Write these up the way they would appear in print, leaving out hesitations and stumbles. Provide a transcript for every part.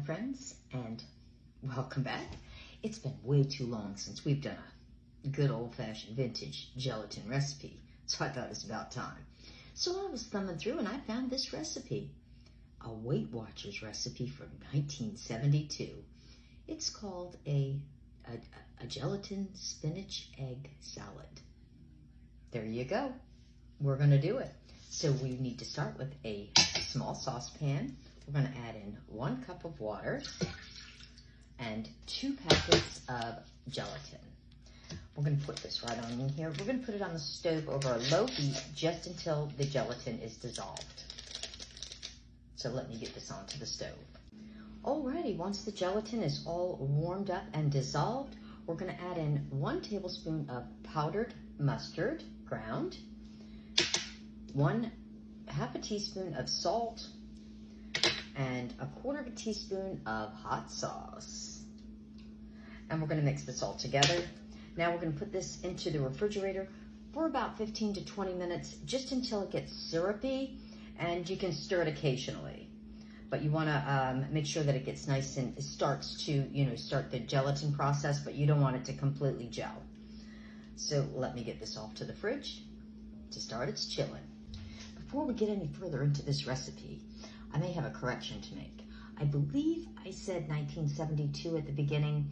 friends, and welcome back. It's been way too long since we've done a good old-fashioned vintage gelatin recipe, so I thought it was about time. So I was thumbing through and I found this recipe, a Weight Watchers recipe from 1972. It's called a gelatin spinach egg salad. There you go. We're going to do it. So we need to start with a small saucepan. We're going to add in 1 cup of water and 2 packets of gelatin. We're going to put this right on in here. We're going to put it on the stove over a low heat just until the gelatin is dissolved. So let me get this onto the stove. Alrighty, once the gelatin is all warmed up and dissolved, we're going to add in 1 tablespoon of powdered mustard, ground, half a teaspoon of salt, and 1/4 teaspoon of hot sauce. And we're going to mix this all together. Now we're going to put this into the refrigerator for about 15 to 20 minutes, just until it gets syrupy, and you can stir it occasionally. But you want to make sure that it gets nice and it starts to, start the gelatin process, but you don't want it to completely gel. So let me get this off to the fridge to start its chilling. Before we get any further into this recipe, I may have a correction to make. I believe I said 1972 at the beginning,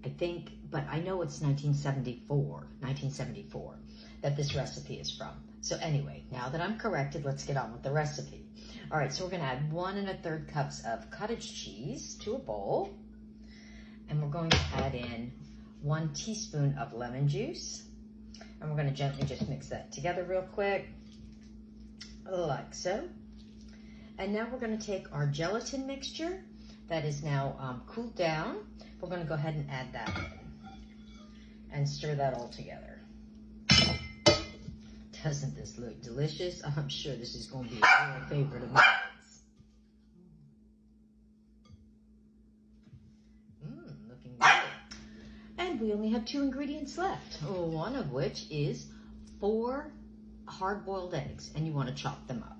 I think, but I know it's 1974 that this recipe is from. So anyway, now that I'm corrected, let's get on with the recipe. All right, so we're gonna add 1 1/3 cups of cottage cheese to a bowl. And we're going to add in 1 teaspoon of lemon juice. And we're gonna gently just mix that together real quick, like so. And now we're going to take our gelatin mixture that is now cooled down. We're going to go ahead and add that in and stir that all together. Doesn't this look delicious? I'm sure this is going to be a real favorite of mine. Looking good. And we only have 2 ingredients left, one of which is 4 hard-boiled eggs, and you want to chop them up.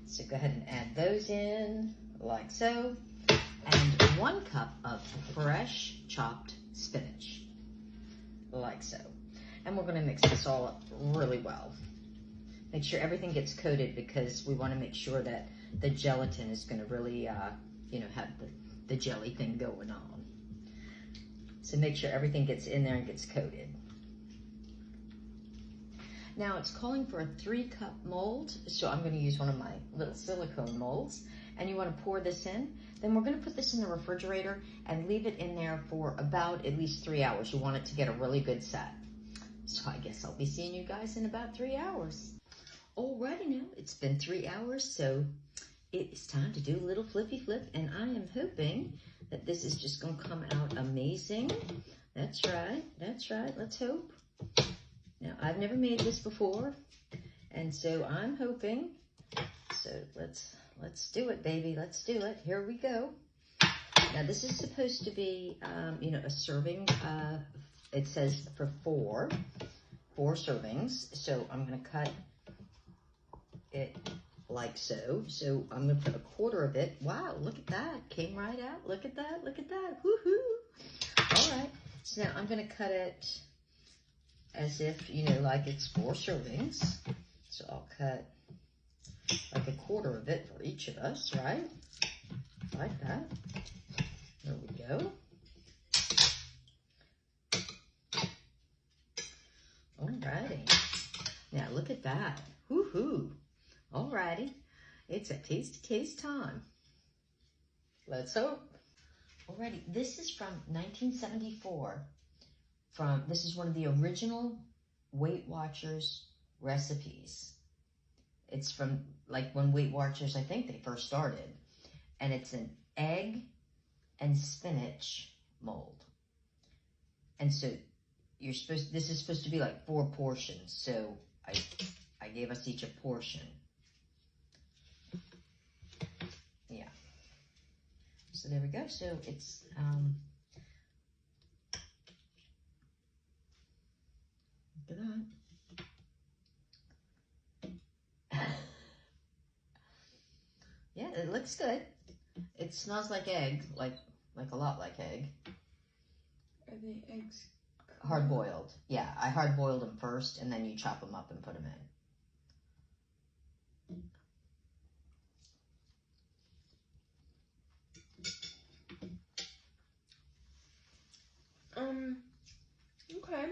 So go ahead and add those in, like so, and 1 cup of fresh chopped spinach, like so. And we're going to mix this all up really well. Make sure everything gets coated, because we want to make sure that the gelatin is going to really, have the jelly thing going on. So make sure everything gets in there and gets coated. Now it's calling for a 3-cup mold, so I'm going to use one of my little silicone molds. And you want to pour this in. Then we're going to put this in the refrigerator and leave it in there for about at least 3 hours. You want it to get a really good set. So I guess I'll be seeing you guys in about 3 hours. Alrighty now, it's been 3 hours, so it's time to do a little flippy flip, and I am hoping that this is just going to come out amazing. That's right, let's hope. Now, I've never made this before, and so I'm hoping. So let's do it, baby. Let's do it. Here we go. Now, this is supposed to be, a serving. It says for 4 servings. So I'm going to cut it like so. So I'm going to put 1/4 of it. Wow, look at that. Came right out. Look at that. Look at that. Woohoo. All right. So now I'm going to cut it as if, like it's 4 servings. So I'll cut like 1/4 of it for each of us, right? Like that. There we go. Alrighty. Now look at that. Woohoo. Alrighty. It's a tasty taste time. Let's hope. Alrighty. This is from 1974. This is one of the original Weight Watchers recipes. It's from like when Weight Watchers, I think they first started. And it's an egg and spinach mold. And so this is supposed to be like 4 portions. So I gave us each a portion. Yeah. So there we go. So it's look at that. Yeah, it looks good. It smells like egg, like a lot like egg. Are the eggs hard boiled? Yeah, I hard boiled them first, and then you chop them up and put them in. Okay.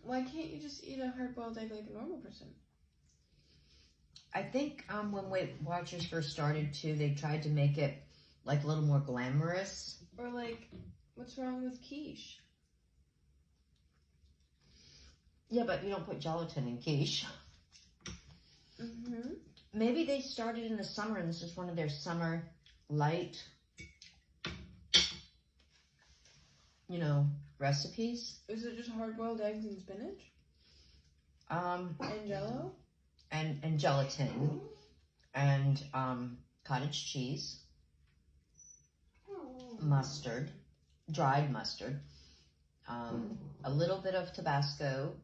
Why can't you just eat a hard-boiled egg like a normal person? I think when Weight Watchers first started too, they tried to make it like a little more glamorous. Or like, what's wrong with quiche? Yeah, but you don't put gelatin in quiche. Mm-hmm. Maybe they started in the summer and this is one of their summer light, recipes. Is it just hard-boiled eggs and spinach? And Jell-O? And gelatin and cottage cheese, mustard, dried mustard, a little bit of Tabasco,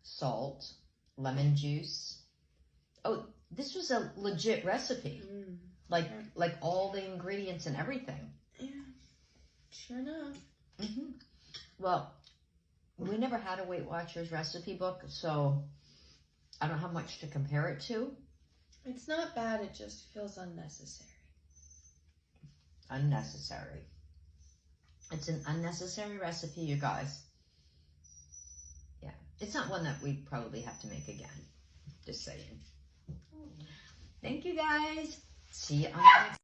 salt, lemon juice. Oh, this was a legit recipe. Like all the ingredients and everything. Yeah, sure enough. Mm-hmm. Well, we never had a Weight Watchers recipe book, so I don't have much to compare it to. It's not bad, it just feels unnecessary. Unnecessary. It's an unnecessary recipe, you guys. Yeah, it's not one that we probably have to make again. Just saying. Thank you, guys. See you on the next